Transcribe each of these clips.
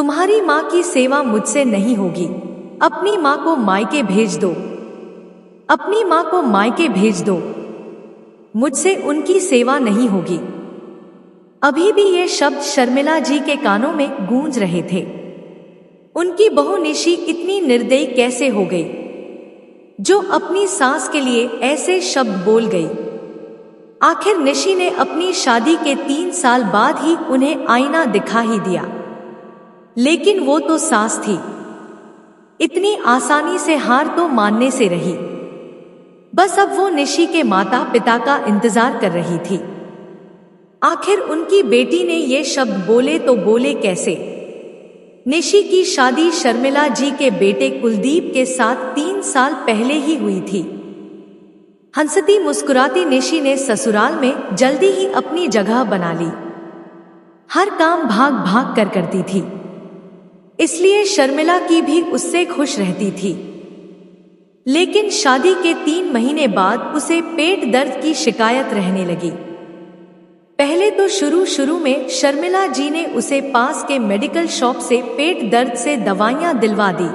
तुम्हारी माँ की सेवा मुझसे नहीं होगी। अपनी माँ को मायके भेज दो। अपनी माँ को मायके भेज दो। मुझसे उनकी सेवा नहीं होगी। अभी भी ये शब्द शर्मिला जी के कानों में गूंज रहे थे। उनकी बहू निशी इतनी निर्दयी कैसे हो गई, जो अपनी सास के लिए ऐसे शब्द बोल गई। आखिर निशी ने अपनी शादी के 3 साल बाद ही उन्हें आईना दिखा ही दिया, लेकिन वो तो सास थी। इतनी आसानी से हार तो मानने से रही। बस अब वो निशी के माता पिता का इंतजार कर रही थी। आखिर उनकी बेटी ने ये शब्द बोले तो बोले कैसे। निशी की शादी शर्मिला जी के बेटे कुलदीप के साथ 3 साल पहले ही हुई थी। हंसती मुस्कुराती निशी ने ससुराल में जल्दी ही अपनी जगह बना ली। हर काम भाग भाग कर करती थी, इसलिए शर्मिला की भी उससे खुश रहती थी। लेकिन शादी के 3 महीने बाद उसे पेट दर्द की शिकायत रहने लगी। पहले तो शुरू में शर्मिला जी ने उसे पास के मेडिकल शॉप से पेट दर्द से दवाइयां दिलवा दी,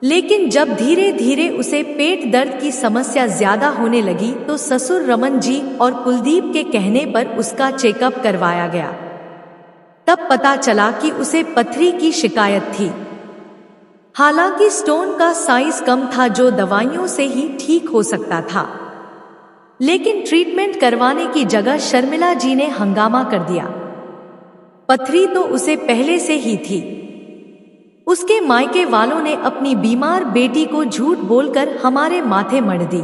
लेकिन जब धीरे धीरे उसे पेट दर्द की समस्या ज्यादा होने लगी तो ससुर रमन जी और कुलदीप के कहने पर उसका चेकअप करवाया गया। तब पता चला कि उसे पथरी की शिकायत थी। हालांकि स्टोन का साइज कम था, जो दवाइयों से ही ठीक हो सकता था, लेकिन ट्रीटमेंट करवाने की जगह शर्मिला जी ने हंगामा कर दिया। पथरी तो उसे पहले से ही थी। उसके मायके वालों ने अपनी बीमार बेटी को झूठ बोलकर हमारे माथे मढ़ दी,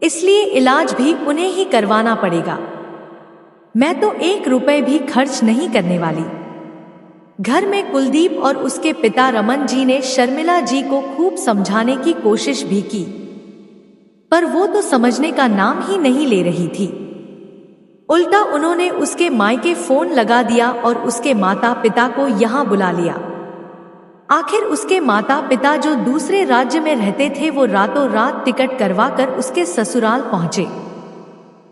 इसलिए इलाज भी उन्हें ही करवाना पड़ेगा। मैं तो 1 रुपए भी खर्च नहीं करने वाली। घर में कुलदीप और उसके पिता रमन जी ने शर्मिला जी को खूब समझाने की कोशिश भी की, पर वो तो समझने का नाम ही नहीं ले रही थी। उल्टा उन्होंने उसके मायके फोन लगा दिया और उसके माता पिता को यहाँ बुला लिया। आखिर उसके माता पिता, जो दूसरे राज्य में रहते थे, वो रातों रात टिकट करवाकर उसके ससुराल पहुंचे।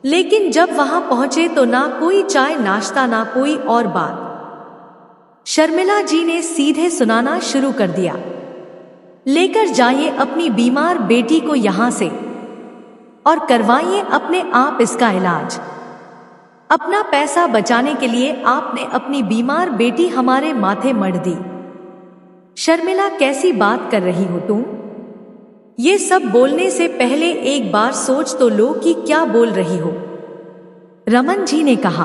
लेकिन जब वहां पहुंचे तो ना कोई चाय नाश्ता, ना कोई और बात। शर्मिला जी ने सीधे सुनाना शुरू कर दिया, लेकर जाइए अपनी बीमार बेटी को यहां से और करवाइए अपने आप इसका इलाज। अपना पैसा बचाने के लिए आपने अपनी बीमार बेटी हमारे माथे मढ़ दी। शर्मिला, कैसी बात कर रही हो तुम? ये सब बोलने से पहले एक बार सोच तो लो कि क्या बोल रही हो। रमन जी ने कहा,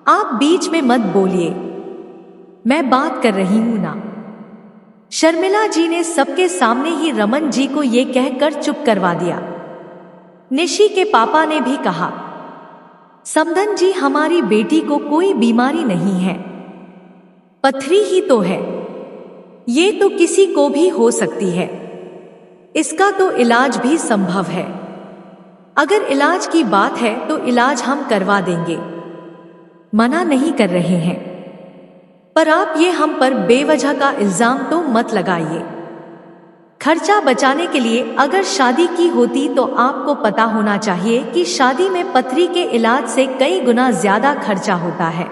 आप बीच में मत बोलिए, मैं बात कर रही हूं ना। शर्मिला जी ने सबके सामने ही रमन जी को ये कहकर चुप करवा दिया। निशी के पापा ने भी कहा, समधन जी, हमारी बेटी को कोई बीमारी नहीं है, पथरी ही तो है। ये तो किसी को भी हो सकती है, इसका तो इलाज भी संभव है। अगर इलाज की बात है तो इलाज हम करवा देंगे, मना नहीं कर रहे हैं, पर आप ये हम पर बेवजह का इल्जाम तो मत लगाइए। खर्चा बचाने के लिए अगर शादी की होती तो आपको पता होना चाहिए कि शादी में पथरी के इलाज से कई गुना ज्यादा खर्चा होता है।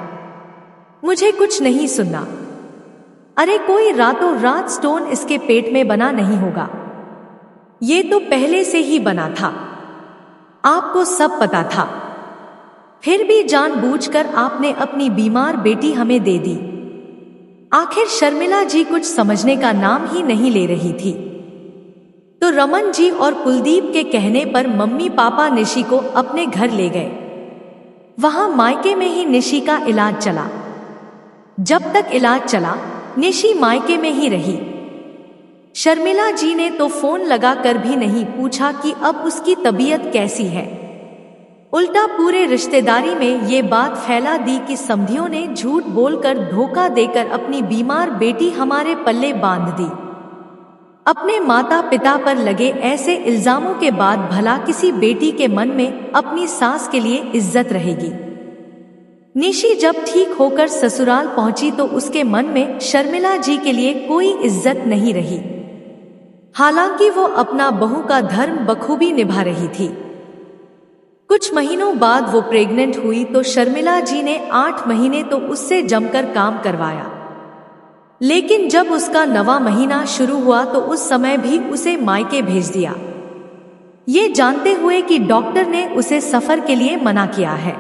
मुझे कुछ नहीं सुनना। अरे कोई रातों रात स्टोन इसके पेट में बना नहीं होगा, ये तो पहले से ही बना था, आपको सब पता था। फिर भी जानबूझकर आपने अपनी बीमार बेटी हमें दे दी। आखिर शर्मिला जी कुछ समझने का नाम ही नहीं ले रही थी। तो रमन जी और कुलदीप के कहने पर मम्मी पापा निशी को अपने घर ले गए। वहां मायके में ही निशी का इलाज चला। जब तक इलाज चला, निशी मायके में ही रही। शर्मिला जी ने तो फोन लगाकर भी नहीं पूछा कि अब उसकी तबीयत कैसी है। उल्टा पूरे रिश्तेदारी में ये बात फैला दी कि समधियों ने झूठ बोलकर, धोखा देकर अपनी बीमार बेटी हमारे पल्ले बांध दी। अपने माता पिता पर लगे ऐसे इल्जामों के बाद भला किसी बेटी के मन में अपनी सास के लिए इज्जत रहेगी? निशी जब ठीक होकर ससुराल पहुंची तो उसके मन में शर्मिला जी के लिए कोई इज्जत नहीं रही। हालांकि वो अपना बहू का धर्म बखूबी निभा रही थी। कुछ महीनों बाद वो प्रेग्नेंट हुई तो शर्मिला जी ने 8 महीने तो उससे जमकर काम करवाया। लेकिन जब उसका नवा महीना शुरू हुआ तो उस समय भी उसे मायके भेज दिया, ये जानते हुए कि डॉक्टर ने उसे सफर के लिए मना किया है।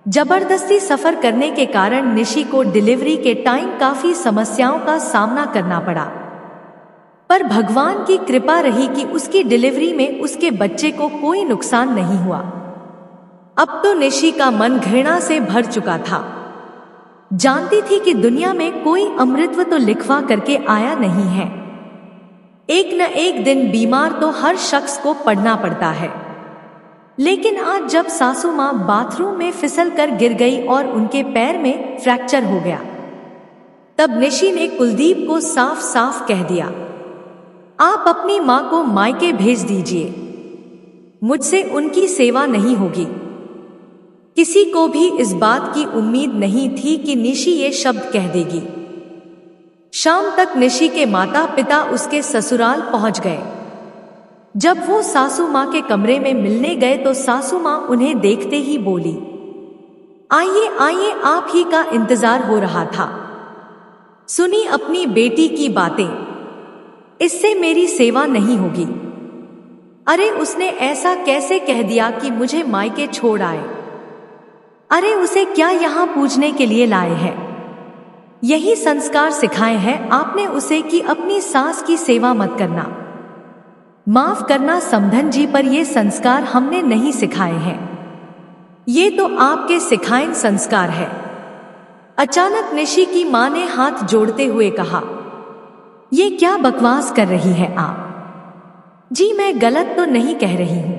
जबरदस्ती सफर करने के कारण निशी को डिलीवरी के टाइम काफी समस्याओं का सामना करना पड़ा, पर भगवान की कृपा रही कि उसकी डिलीवरी में उसके बच्चे को कोई नुकसान नहीं हुआ। अब तो निशी का मन घृणा से भर चुका था। जानती थी कि दुनिया में कोई अमृतत्व तो लिखवा करके आया नहीं है। एक न एक दिन बीमार तो हर शख्स को पड़ना पड़ता है। लेकिन आज जब सासू माँ बाथरूम में फिसल कर गिर गई और उनके पैर में फ्रैक्चर हो गया, तब निशी ने कुलदीप को साफ साफ कह दिया, आप अपनी माँ को मायके भेज दीजिए, मुझसे उनकी सेवा नहीं होगी। किसी को भी इस बात की उम्मीद नहीं थी कि निशी ये शब्द कह देगी। शाम तक निशी के माता पिता उसके ससुराल पहुंच गए। जब वो सासू माँ के कमरे में मिलने गए तो सासू माँ उन्हें देखते ही बोली, आइए आइए, आप ही का इंतजार हो रहा था। सुनी अपनी बेटी की बातें, इससे मेरी सेवा नहीं होगी। अरे उसने ऐसा कैसे कह दिया कि मुझे मायके छोड़ आए? अरे उसे क्या यहाँ पूजने के लिए लाए हैं? यही संस्कार सिखाए हैं आपने उसे कि अपनी सास की सेवा मत करना। माफ करना समधन जी, पर ये संस्कार हमने नहीं सिखाए हैं, ये तो आपके सिखाए संस्कार है। अचानक निशी की मां ने हाथ जोड़ते हुए कहा, ये क्या बकवास कर रही है आप? जी मैं गलत तो नहीं कह रही हूं।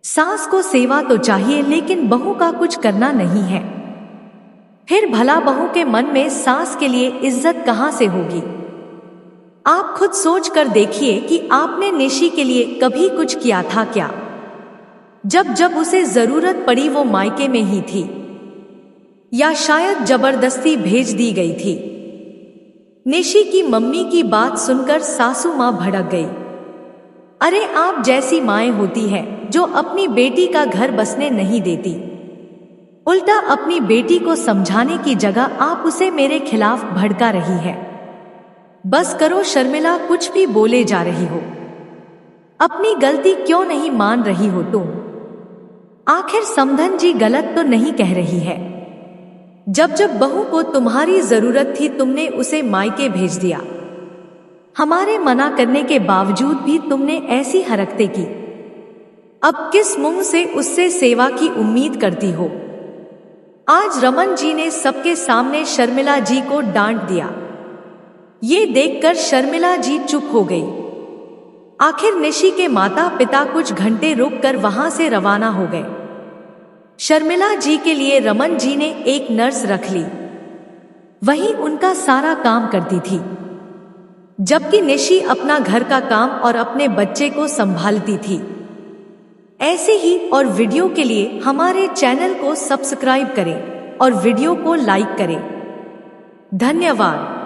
सास को सेवा तो चाहिए लेकिन बहू का कुछ करना नहीं है। फिर भला बहू के मन में सास के लिए इज्जत कहां से होगी? आप खुद सोच कर देखिए कि आपने निशी के लिए कभी कुछ किया था क्या? जब जब उसे जरूरत पड़ी वो मायके में ही थी, या शायद जबरदस्ती भेज दी गई थी। निशी की मम्मी की बात सुनकर सासू माँ भड़क गई। अरे आप जैसी माएं होती हैं जो अपनी बेटी का घर बसने नहीं देती, उल्टा अपनी बेटी को समझाने की जगह आप उसे मेरे खिलाफ भड़का रही है। बस करो शर्मिला, कुछ भी बोले जा रही हो। अपनी गलती क्यों नहीं मान रही हो तुम? आखिर समधन जी गलत तो नहीं कह रही है। जब जब बहू को तुम्हारी जरूरत थी तुमने उसे मायके भेज दिया। हमारे मना करने के बावजूद भी तुमने ऐसी हरकतें की। अब किस मुंह से उससे सेवा की उम्मीद करती हो? आज रमन जी ने सबके सामने शर्मिला जी को डांट दिया। ये देखकर शर्मिला जी चुप हो गई। आखिर निशी के माता पिता कुछ घंटे रुककर वहां से रवाना हो गए। शर्मिला जी के लिए रमन जी ने एक नर्स रख ली, वही उनका सारा काम करती थी, जबकि निशी अपना घर का काम और अपने बच्चे को संभालती थी। ऐसे ही और वीडियो के लिए हमारे चैनल को सब्सक्राइब करें और वीडियो को लाइक करें। धन्यवाद।